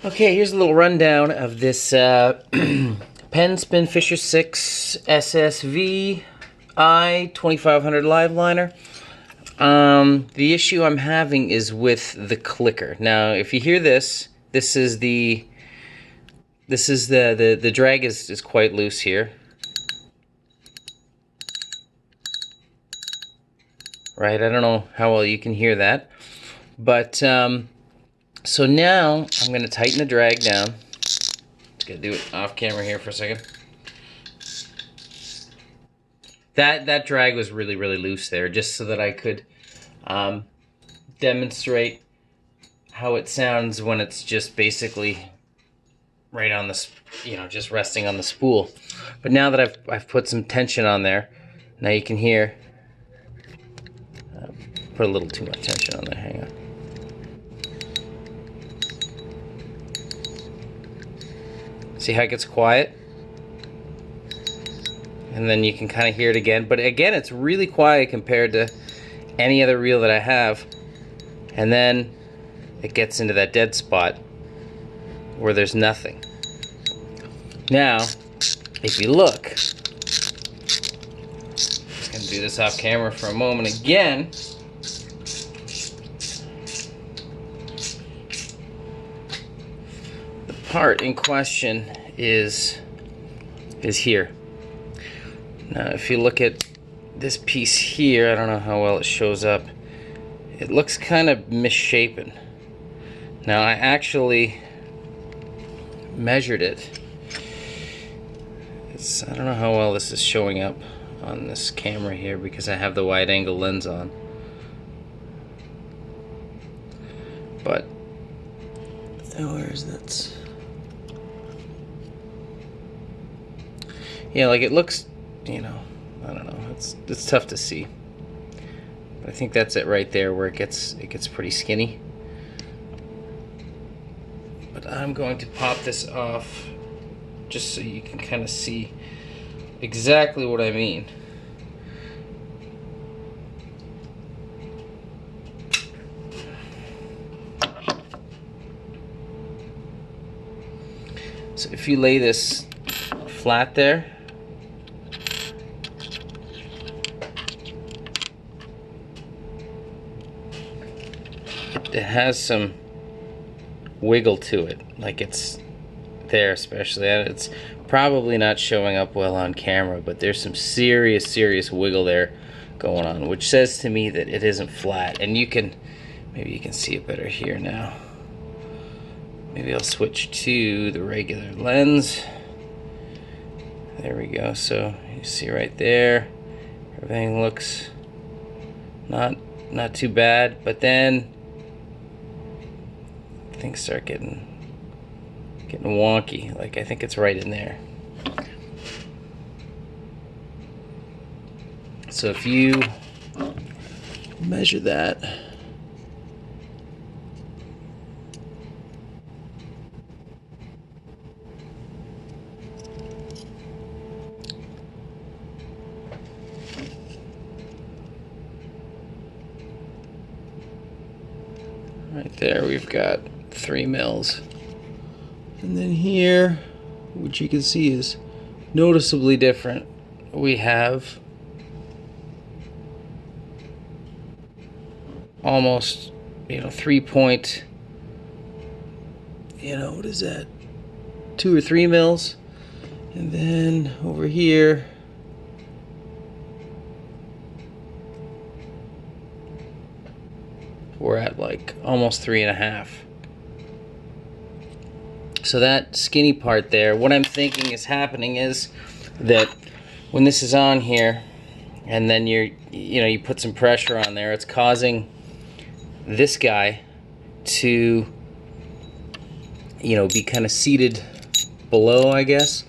Okay, here's a little rundown of this Penn Spinfisher VI SSV VI2500 liveliner. The issue I'm having is with the clicker. Now, if you hear this, this is the drag is quite loose here. Right? I don't know how well you can hear that, but so now I'm going to tighten the drag down. Just gonna do it off camera here for a second. That drag was really loose there, just so that I could demonstrate how it sounds when it's just basically right on this, just resting on the spool. But now that I've put some tension on there, now you can hear. Put a little too much tension on there. Hang on. See how it gets quiet? And then you can kind of hear it again. But again, it's really quiet compared to any other reel that I have. And then it gets into that dead spot where there's nothing. Now, if you look, just gonna do this off camera for a moment again. The part in question is here. Now, if you look at this piece here, I don't know how well it shows up. It looks kind of misshapen. Now, I actually measured it. I don't know how well this is showing up on this camera here because I have the wide angle lens on. But, where is that? Yeah, like it looks, I don't know. It's tough to see. But I think that's it right there where it gets pretty skinny. But I'm going to pop this off just so you can kind of see exactly what I mean. So if you lay this flat there, it has some wiggle to it, like it's there, especially. It's probably not showing up well on camera, but there's some serious wiggle there going on, which says to me that it isn't flat. And maybe you can see it better here now. Maybe I'll switch to the regular lens. There we go. So you see right there, everything looks not too bad, but then things start getting wonky. Like I think it's right in there. So if you measure that, right there we've got 3 mils. And then here, which you can see is noticeably different, we have almost, 3 point, what is that? 2 or 3 mils. And then over here, we're at like almost 3.5. So that skinny part there, what I'm thinking is happening is that when this is on here and then you put some pressure on there, it's causing this guy to be kind of seated below, I guess,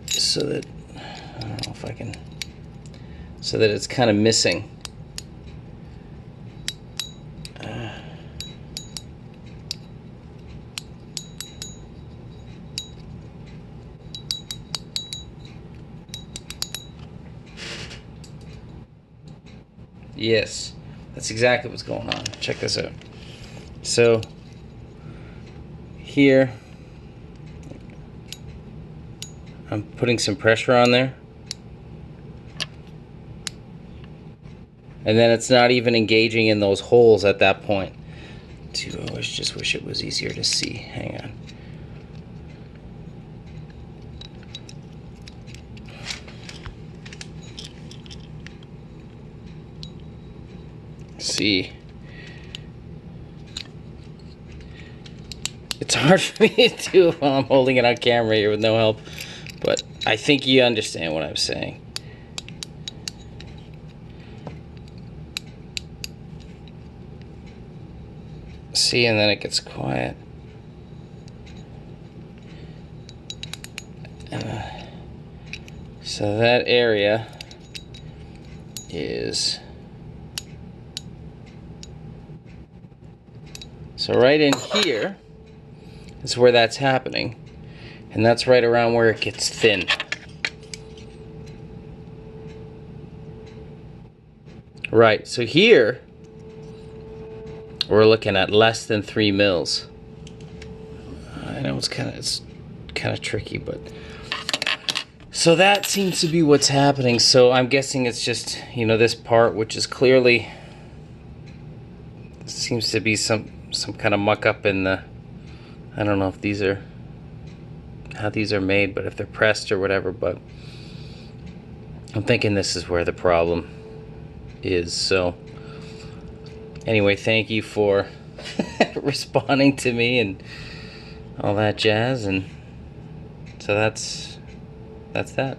so that I don't know if I can, so that it's kind of missing. Yes, that's exactly what's going on. Check this out. So here, I'm putting some pressure on there. And then it's not even engaging in those holes at that point. I just wish it was easier to see. Hang on. See. It's hard for me to do while I'm holding it on camera here with no help, but I think you understand what I'm saying. See, and then it gets quiet. So that area is... So right in here is where that's happening. And that's right around where it gets thin. Right, so here we're looking at less than 3 mils. I know it's kind of tricky, but so that seems to be what's happening. So I'm guessing it's just, you know, this part, which is clearly seems to be some kind of muck up in the, I don't know if these are how these are made, but if they're pressed or whatever, but I'm thinking this is where the problem is. So anyway, thank you for responding to me and all that jazz, and so that's that.